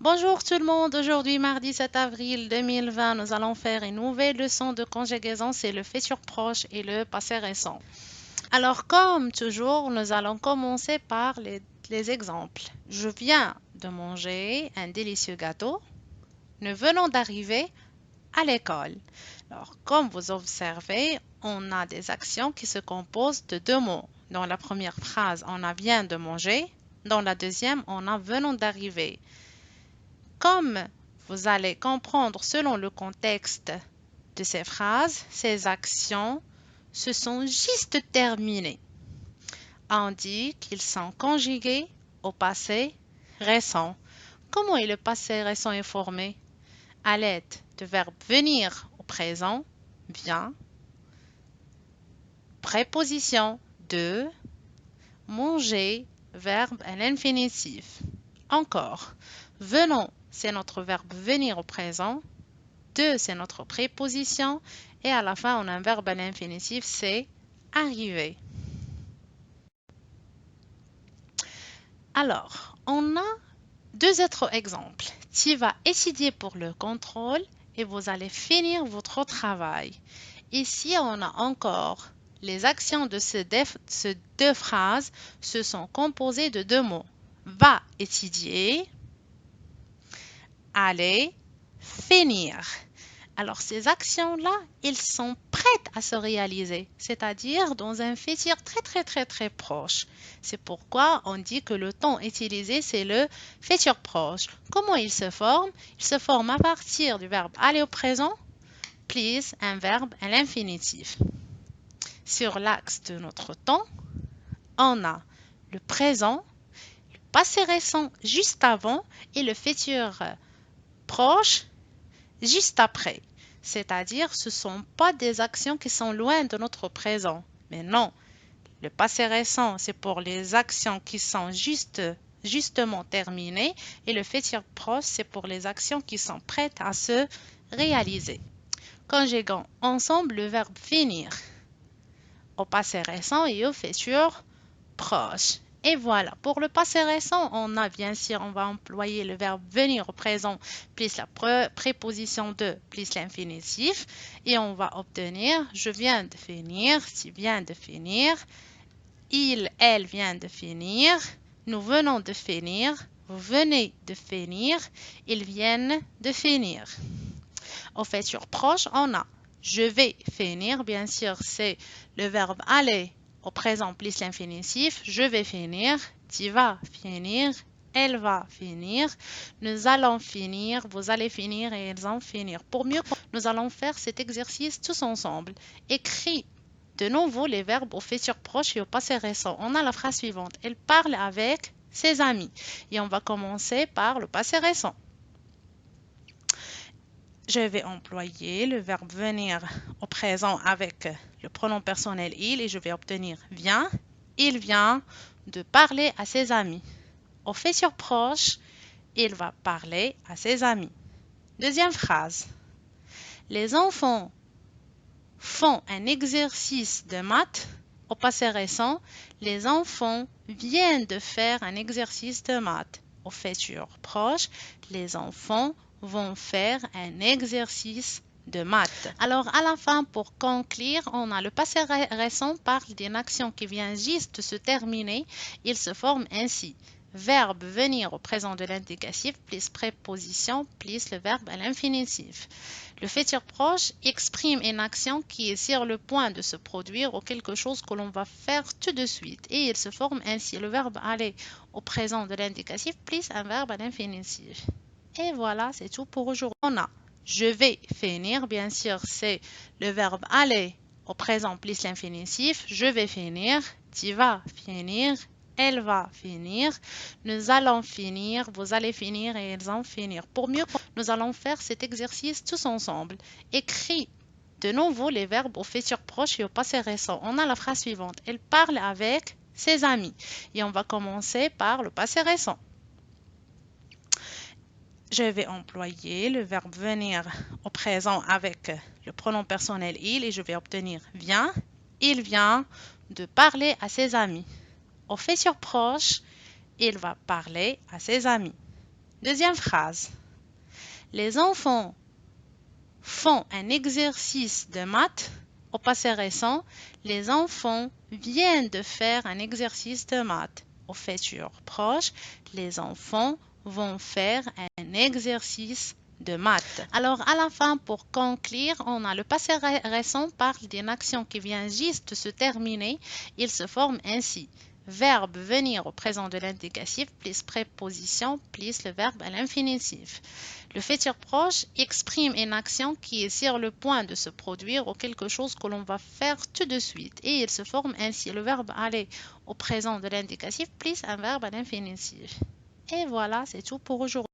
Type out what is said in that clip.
Bonjour tout le monde, aujourd'hui mardi 7 avril 2020, nous allons faire une nouvelle leçon de conjugaison, c'est le futur proche et le passé récent. Alors comme toujours, nous allons commencer par les exemples. Je viens de manger un délicieux gâteau. Nous venons d'arriver à l'école. Alors comme vous observez, on a des actions qui se composent de deux mots. Dans la première phrase, on a vient de manger. Dans la deuxième, on a venons d'arriver. Comme vous allez comprendre selon le contexte de ces phrases, ces actions se sont juste terminées. On dit qu'ils sont conjugués au passé récent. Comment est le passé récent est formé? À l'aide du verbe venir au présent, vient, préposition de, manger, verbe à l'infinitif. Encore, venons, c'est notre verbe venir au présent. De, c'est notre préposition. Et à la fin, on a un verbe à l'infinitif, c'est arriver. Alors, on a deux autres exemples. Tu vas étudier pour le contrôle et vous allez finir votre travail. Ici, on a encore les actions de ces deux phrases se sont composées de deux mots. Va étudier, aller, finir. Alors ces actions-là, elles sont prêtes à se réaliser, c'est-à-dire dans un futur très proche. C'est pourquoi on dit que le temps utilisé, c'est le futur proche. Comment il se forme? Il se forme à partir du verbe aller au présent, plus un verbe à l'infinitif. Sur l'axe de notre temps, on a le présent, le passé récent juste avant et le futur proche juste après. C'est-à-dire, ce ne sont pas des actions qui sont loin de notre présent. Mais non, le passé récent, c'est pour les actions qui sont justement terminées et le futur proche, c'est pour les actions qui sont prêtes à se réaliser. Conjuguons ensemble le verbe finir au passé récent et au futur proche. Et voilà, pour le passé récent, on a bien sûr, on va employer le verbe venir au présent plus la préposition de plus l'infinitif et on va obtenir je viens de finir, tu viens de finir, il, elle vient de finir, nous venons de finir, vous venez de finir, ils viennent de finir. Au futur proche, on a je vais finir, bien sûr, c'est le verbe aller au présent plus l'infinitif, je vais finir, tu vas finir, elle va finir, nous allons finir, vous allez finir et elles vont finir. Pour mieux, nous allons faire cet exercice tous ensemble. Écris de nouveau les verbes au futur proche et au passé récent. On a la phrase suivante. Elle parle avec ses amis. Et on va commencer par le passé récent. Je vais employer le verbe venir au présent avec le pronom personnel il et je vais obtenir vient. Il vient de parler à ses amis. Au futur proche, il va parler à ses amis. Deuxième phrase. Les enfants font un exercice de maths. Au passé récent, les enfants viennent de faire un exercice de maths. Au futur proche, les enfants vont faire un exercice de maths. Alors, à la fin, pour conclure, on a le passé récent parle d'une action qui vient juste de se terminer. Il se forme ainsi. Verbe venir au présent de l'indicatif plus préposition plus le verbe à l'infinitif. Le futur proche exprime une action qui est sur le point de se produire ou quelque chose que l'on va faire tout de suite et il se forme ainsi. Le verbe aller au présent de l'indicatif plus un verbe à l'infinitif. Et voilà, c'est tout pour aujourd'hui. On a je vais finir, bien sûr, c'est le verbe aller au présent plus l'infinitif. Je vais finir, tu vas finir, elle va finir, nous allons finir, vous allez finir et elles vont finir. Pour mieux, nous allons faire cet exercice tous ensemble. Écris de nouveau les verbes au futur proche et au passé récent. On a la phrase suivante. Elle parle avec ses amis. Et on va commencer par le passé récent. Je vais employer le verbe venir au présent avec le pronom personnel il et je vais obtenir vient. Il vient de parler à ses amis. Au futur proche, il va parler à ses amis. Deuxième phrase. Les enfants font un exercice de maths. Au passé récent, les enfants viennent de faire un exercice de maths. Au futur proche, les enfants vont faire un exercice de maths. Alors, à la fin, pour conclure, on a le passé récent parle d'une action qui vient juste de se terminer. Il se forme ainsi. Verbe venir au présent de l'indicatif plus préposition plus le verbe à l'infinitif. Le futur proche exprime une action qui est sur le point de se produire ou quelque chose que l'on va faire tout de suite. Et il se forme ainsi le verbe aller au présent de l'indicatif plus un verbe à l'infinitif. Et voilà, c'est tout pour aujourd'hui.